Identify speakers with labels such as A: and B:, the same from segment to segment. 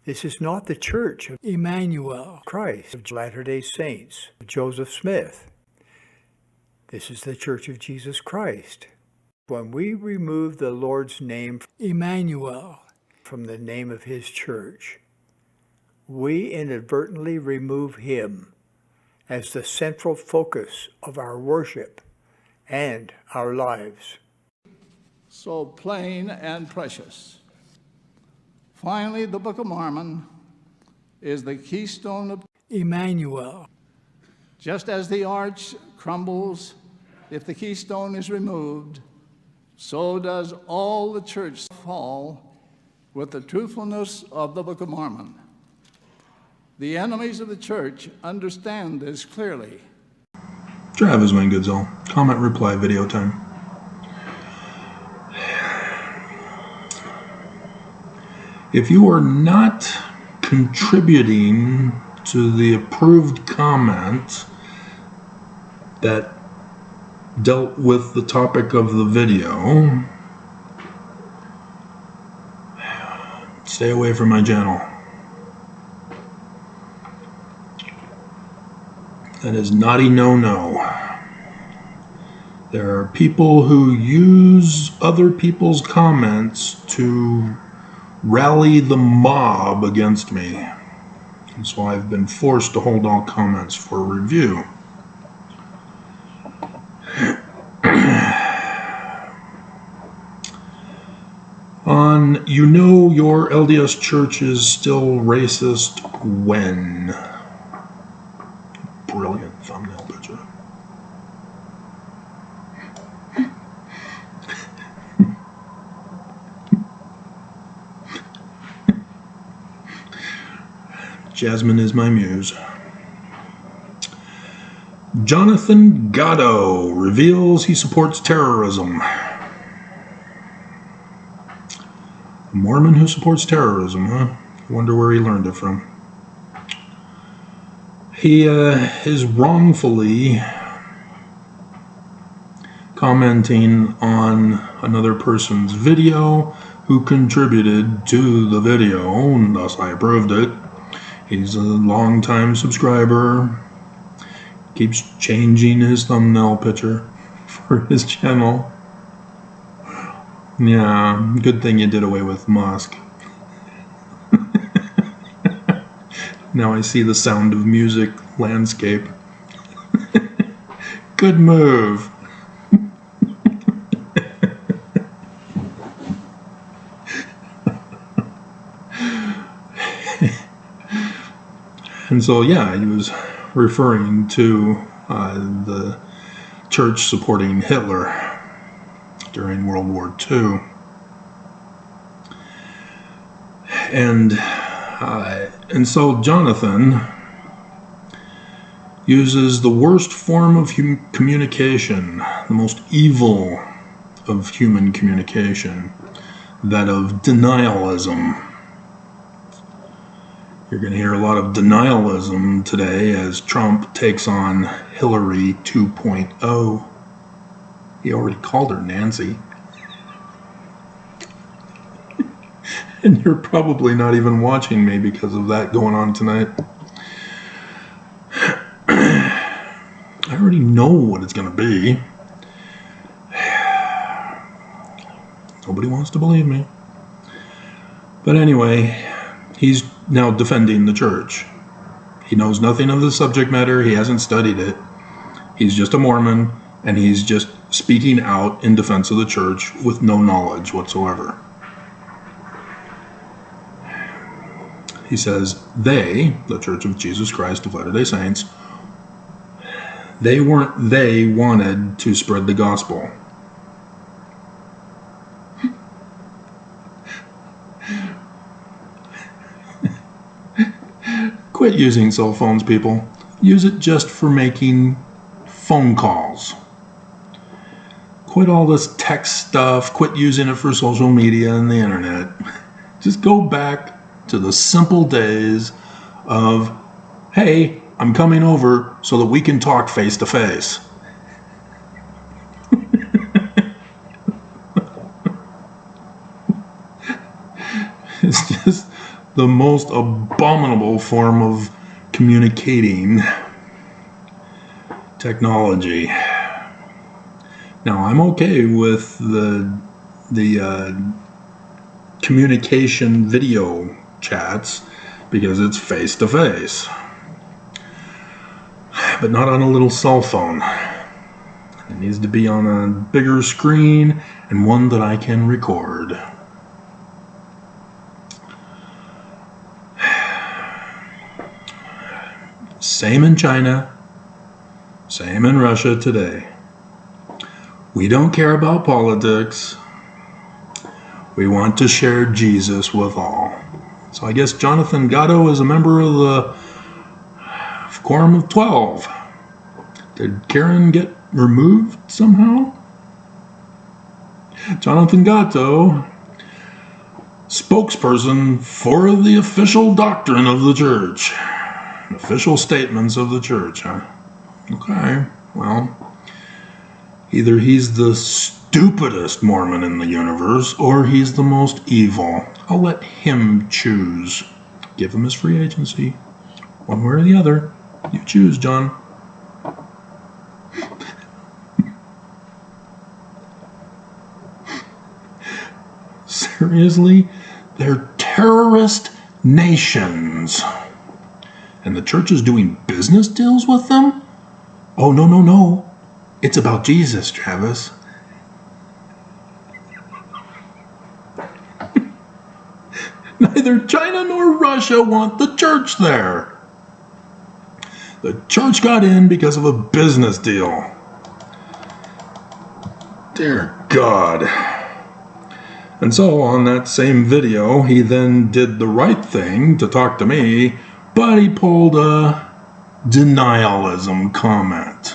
A: This is not the Church of Emmanuel, Christ of Latter-day Saints, of Joseph Smith. This is the Church of Jesus Christ. When we remove the Lord's name, Emmanuel, from the name of his church, we inadvertently remove him as the central focus of our worship and our lives.
B: So plain and precious. Finally, the Book of Mormon is the keystone of
A: Emmanuel.
B: Just as the arch crumbles if the keystone is removed, so does all the church fall with the truthfulness of the Book of Mormon. The enemies of the church understand this clearly.
C: Travis Wayne Goodsall. Comment, reply, video time. If you are not contributing to the approved comment that dealt with the topic of the video, stay away from my channel. That is naughty no-no. There are people who use other people's comments to rally the mob against me. And so I've been forced to hold all comments for review. On, you know your LDS church is still racist when? Brilliant thumbnail picture. Jasmine is my muse. Jonathan Gatto reveals he supports terrorism. A Mormon who supports terrorism, huh? I wonder where he learned it from. He is wrongfully commenting on another person's video who contributed to the video, and thus I approved it. He's a long-time subscriber, keeps changing his thumbnail picture for his channel. Yeah, good thing you did away with Musk. Now I see the Sound of Music landscape. Good move. And so, yeah, he was referring to the church supporting Hitler during World War II. And so Jonathan uses the worst form of communication, the most evil of human communication, that of denialism. You're going to hear a lot of denialism today as Trump takes on Hillary 2.0. He already called her Nancy. And you're probably not even watching me because of that going on tonight. I already know what it's going to be. Nobody wants to believe me. But anyway, he's now defending the church. He knows nothing of the subject matter. He hasn't studied it. He's just a Mormon, and he's just speaking out in defense of the church with no knowledge whatsoever. He says they, the Church of Jesus Christ of Latter-day Saints, they wanted to spread the gospel. Quit using cell phones, people. Use it just for making phone calls. Quit all this text stuff. Quit using it for social media and the internet. Just go back to the simple days of, hey, I'm coming over so that we can talk face to face. It's just the most abominable form of communicating technology. Now, I'm okay with the communication video chats because it's face to face, but not on a little cell phone. It needs to be on a bigger screen and one that I can record. Same in China, same in Russia today. We don't care about politics. We want to share Jesus with all. So I guess Jonathan Gatto is a member of the Quorum of 12. Did Karen get removed somehow? Jonathan Gatto, spokesperson for the official doctrine of the church. Official statements of the church, huh? Okay, well, either he's the stupidest Mormon in the universe or he's the most evil. I'll let him choose. Give him his free agency. One way or the other. You choose, John. Seriously? They're terrorist nations. And the church is doing business deals with them? Oh, no, no, no. It's about Jesus, Travis. Neither China nor Russia want the church there. The church got in because of a business deal. Dear God. And so on that same video, he then did the right thing to talk to me, but he pulled a denialism comment.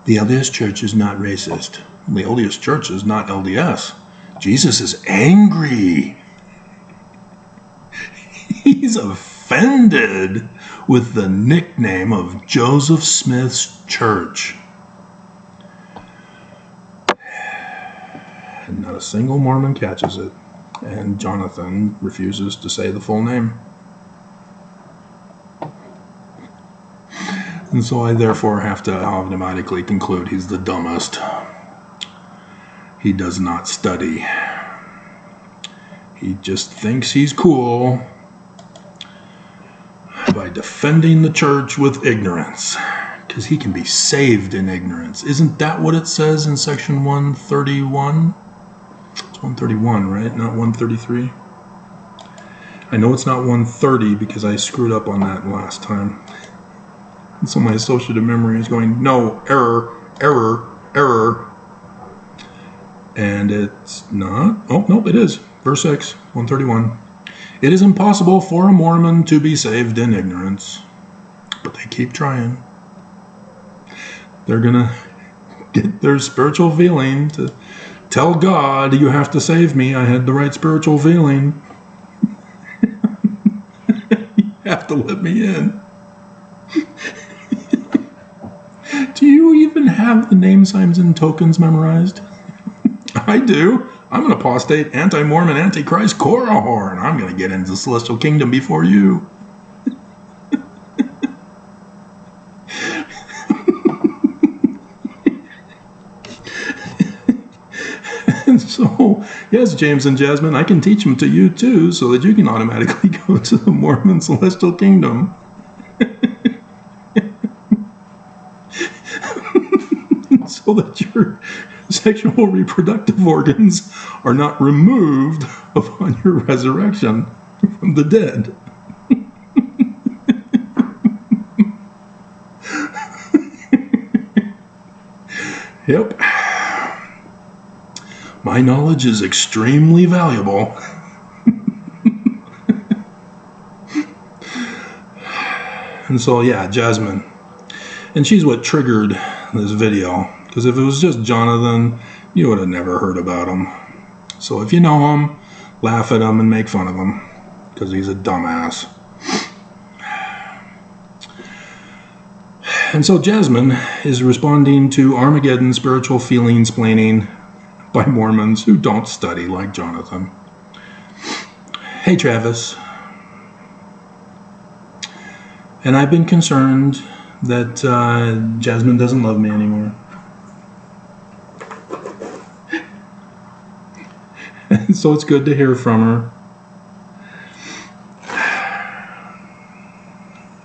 C: The LDS Church is not racist. The LDS Church is not LDS. Jesus is angry. He's offended with the nickname of Joseph Smith's church. And not a single Mormon catches it. And Jonathan refuses to say the full name. And so I therefore have to automatically conclude he's the dumbest. He does not study. He just thinks he's cool by defending the church with ignorance. Because he can be saved in ignorance. Isn't that what it says in section 131? It's 131, right? Not 133? I know it's not 130 because I screwed up on that last time. So my associative memory is going, no, error, error, error. And it's not. Oh, nope, it is. Verse 6, 131. It is impossible for a Mormon to be saved in ignorance. But they keep trying. They're going to get their spiritual feeling to tell God, you have to save me. I had the right spiritual feeling. You have to let me in. Do you even have the name signs and tokens memorized? I do. I'm an apostate, anti-Mormon, antichrist, Korahor, and I'm going to get into the celestial kingdom before you. And so, yes, James and Jasmine, I can teach them to you too, so that you can automatically go to the Mormon celestial kingdom. So that your sexual reproductive organs are not removed upon your resurrection from the dead. Yep. My knowledge is extremely valuable. And so, yeah, Jasmine. And she's what triggered this video. Because if it was just Jonathan, you would have never heard about him. So if you know him, laugh at him and make fun of him. Because he's a dumbass. And so Jasmine is responding to Armageddon spiritual feeling-splaining by Mormons who don't study like Jonathan. Hey Travis, And I've been concerned that Jasmine doesn't love me anymore. So it's good to hear from her.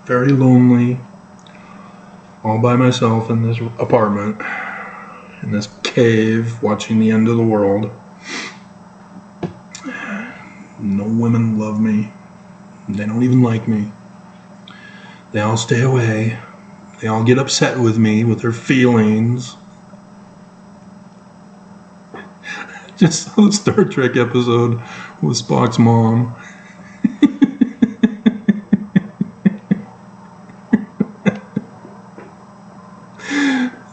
C: Very lonely, all by myself in this apartment, in this cave, watching the end of the world. No women love me. They don't even like me. They all stay away. They all get upset with me, with their feelings. Just saw the Star Trek episode with Spock's mom.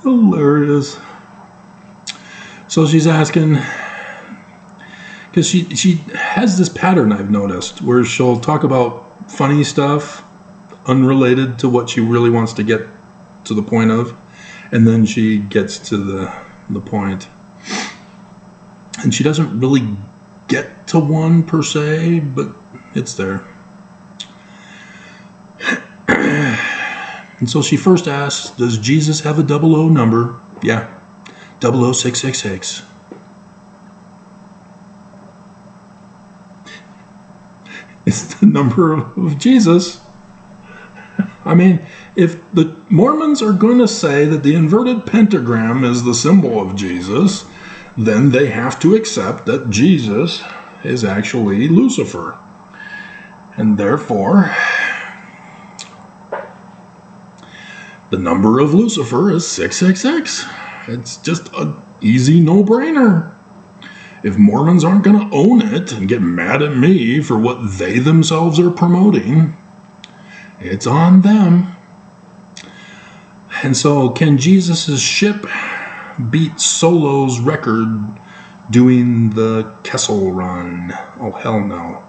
C: Hilarious. So she's asking, because she has this pattern I've noticed where she'll talk about funny stuff unrelated to what she really wants to get to the point of, and then she gets to the point. And she doesn't really get to one per se, but it's there. And so she first asks, does Jesus have a 00 number? Yeah, 00666. It's the number of Jesus. I mean, if the Mormons are going to say that the inverted pentagram is the symbol of Jesus, then they have to accept that Jesus is actually Lucifer. And therefore, the number of Lucifer is 666. It's just an easy no-brainer. If Mormons aren't going to own it and get mad at me for what they themselves are promoting, it's on them. And so, can Jesus' ship beat Solo's record doing the Kessel Run? Oh, hell no.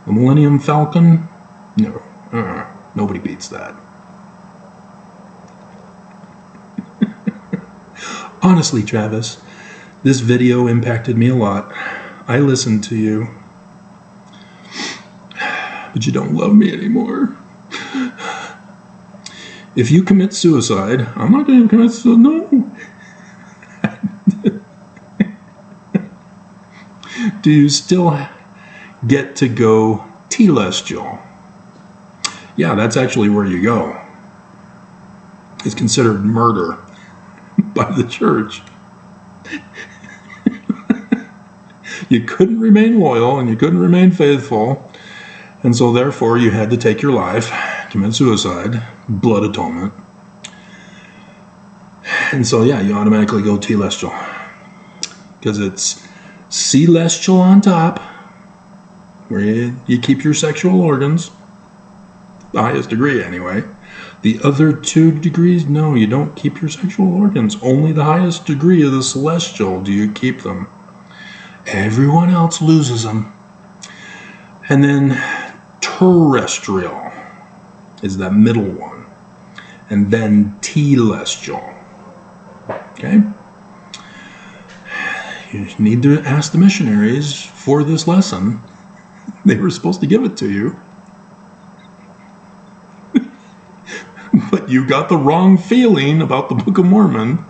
C: The Millennium Falcon? No. Nobody beats that. Honestly, Travis, this video impacted me a lot. I listened to you. But you don't love me anymore. If you commit suicide, I'm not going to commit suicide. No. Do you still get to go Telestial? Yeah, that's actually where you go. It's considered murder by the church. You couldn't remain loyal and you couldn't remain faithful, and so therefore you had to take your life, commit suicide, blood atonement. And so yeah, you automatically go Telestial, because it's Celestial on top, where you keep your sexual organs, the highest degree anyway. The other 2 degrees, no, you don't keep your sexual organs. Only the highest degree of the celestial do you keep them. Everyone else loses them. And then terrestrial is that middle one. And then telestial. Okay? You need to ask the missionaries for this lesson. They were supposed to give it to you. But you got the wrong feeling about the Book of Mormon.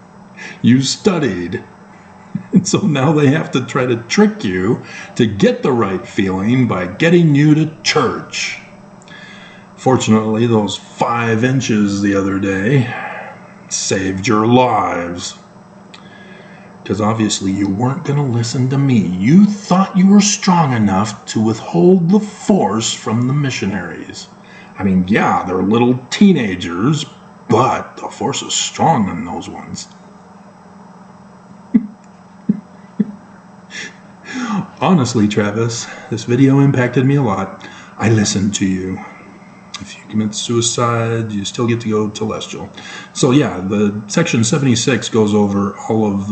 C: You studied. And so now they have to try to trick you to get the right feeling by getting you to church. Fortunately, those 5 inches the other day saved your lives. Because obviously you weren't going to listen to me. You thought you were strong enough to withhold the force from the missionaries. I mean, yeah, they're little teenagers, but the force is strong in those ones. Honestly, Travis, this video impacted me a lot. I listened to you. If you commit suicide, you still get to go Telestial. So yeah, the section 76 goes over all of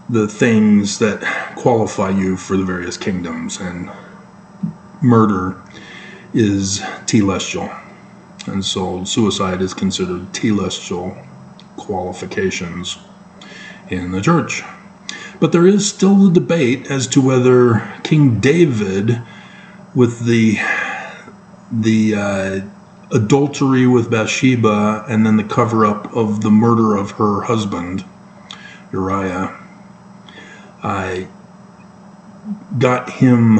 C: the things that qualify you for the various kingdoms, and murder is telestial, and so suicide is considered telestial qualifications in the church. But there is still the debate as to whether King David, with the the adultery with Bathsheba and then the cover-up of the murder of her husband, Uriah, got him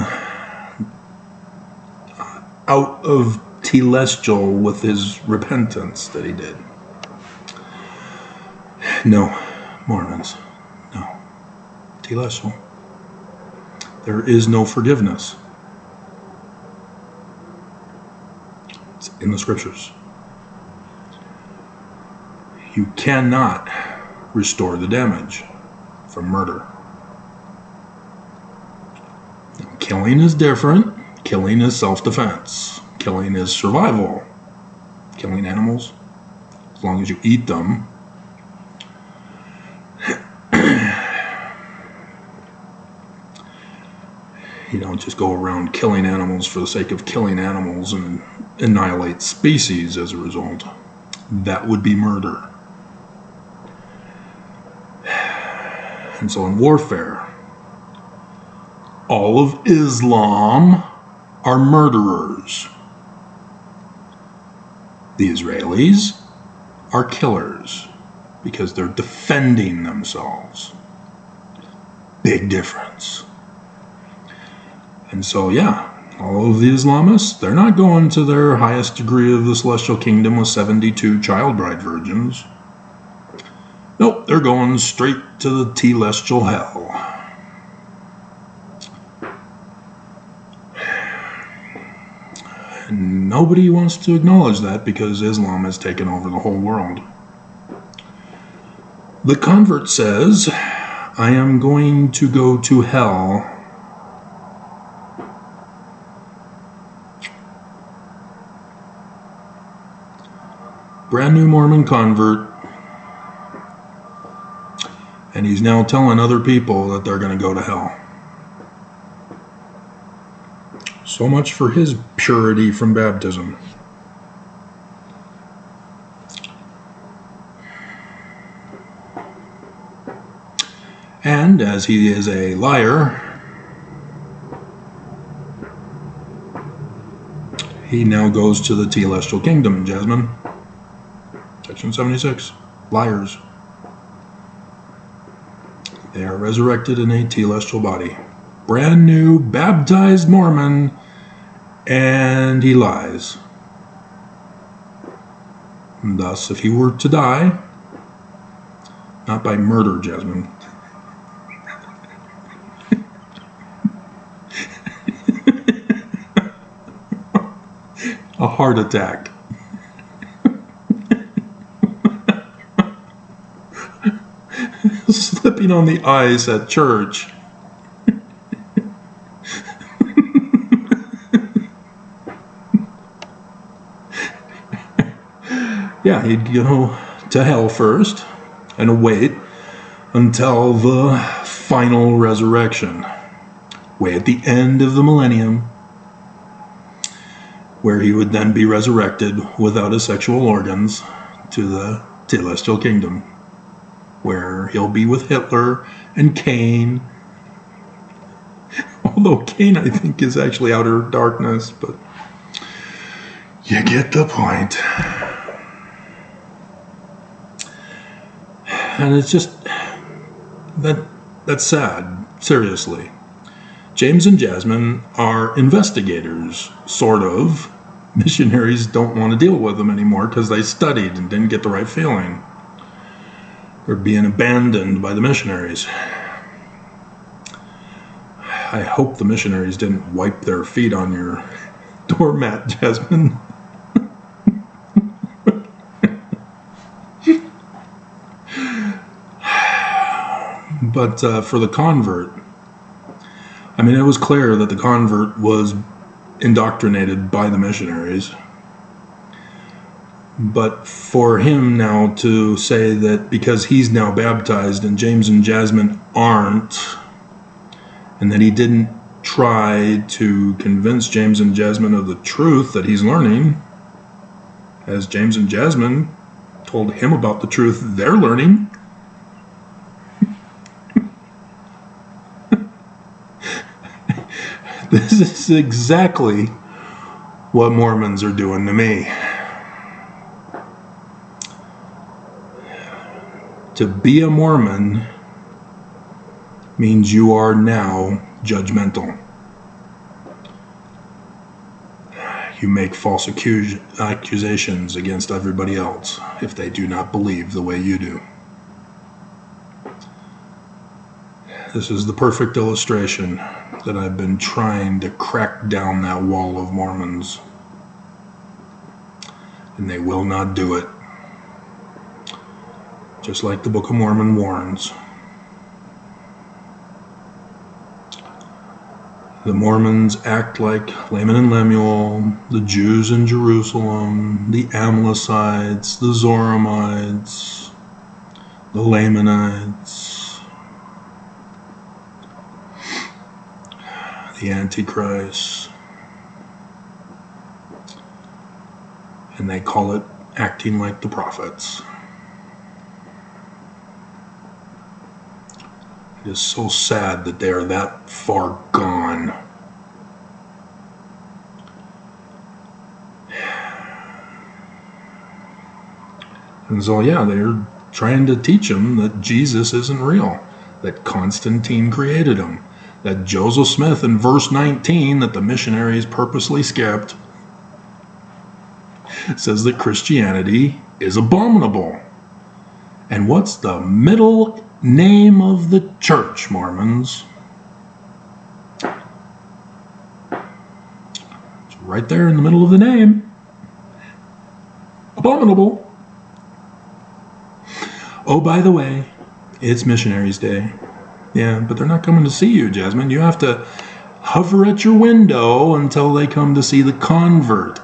C: out of Telestial with his repentance that he did. No, Mormons, no. Telestial. There is no forgiveness. It's in the scriptures. You cannot restore the damage from murder. Killing is different. Killing is self-defense. Killing is survival. Killing animals, as long as you eat them. You don't just go around killing animals for the sake of killing animals and annihilate species as a result. That would be murder. And so in warfare, all of Islam are murderers. The Israelis are killers because they're defending themselves. Big difference. And so, yeah, all of the Islamists, they're not going to their highest degree of the celestial kingdom with 72 child bride virgins. Nope, they're going straight to the telestial hell. And nobody wants to acknowledge that because Islam has taken over the whole world. The convert says, I am going to go to hell. Brand new Mormon convert, and he's now telling other people that they're going to go to hell. So much for his purity from baptism. And as he is a liar, he now goes to the telestial kingdom, Jasmine. Section 76. Liars. They are resurrected in a telestial body. Brand new, baptized Mormon, and he lies. And thus, if he were to die, not by murder, Jasmine, a heart attack. Slipping on the ice at church. Yeah, he'd go to hell first and wait until the final resurrection, way at the end of the millennium, where he would then be resurrected without his sexual organs to the telestial kingdom, where he'll be with Hitler and Cain. Although Cain, I think, is actually outer darkness, but you get the point. And it's just, that's sad, seriously. James and Jasmine are investigators, sort of. Missionaries don't want to deal with them anymore because they studied and didn't get the right feeling. They're being abandoned by the missionaries. I hope the missionaries didn't wipe their feet on your doormat, Jasmine. But for the convert, I mean, it was clear that the convert was indoctrinated by the missionaries. But for him now to say that because he's now baptized and James and Jasmine aren't, and that he didn't try to convince James and Jasmine of the truth that he's learning, as James and Jasmine told him about the truth they're learning. This is exactly what Mormons are doing to me. To be a Mormon means you are now judgmental. You make false accusations against everybody else if they do not believe the way you do. This is the perfect illustration that I've been trying to crack down that wall of Mormons, and they will not do it. Just like the Book of Mormon warns. The Mormons act like Laman and Lemuel, the Jews in Jerusalem, the Amalecites, the Zoramites, the Lamanites, the Antichrist. And they call it acting like the prophets. It is so sad that they are that far gone. And so, yeah, they're trying to teach them that Jesus isn't real, that Constantine created him, that Joseph Smith in verse 19 that the missionaries purposely skipped says that Christianity is abominable. And what's the middle name of the church, Mormons? It's right there in the middle of the name. Abominable. Oh, by the way, it's Missionaries Day. Yeah, but they're not coming to see you, Jasmine. You have to hover at your window until they come to see the convert.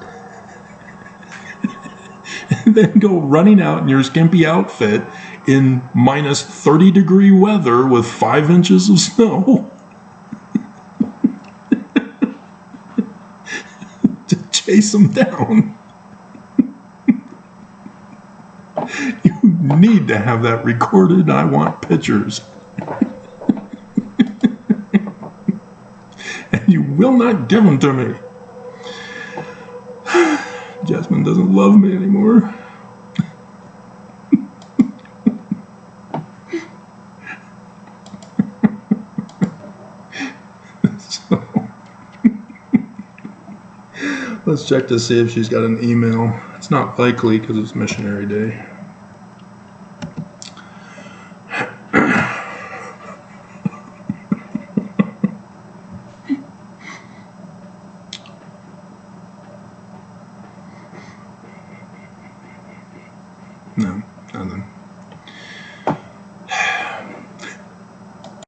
C: And then go running out in your skimpy outfit in minus 30-degree weather with 5 inches of snow to chase them down. You need to have that recorded. I want pictures. And you will not give them to me. Jasmine doesn't love me anymore. So, let's check to see if she's got an email. It's not likely because it's Missionary Day. No, nothing.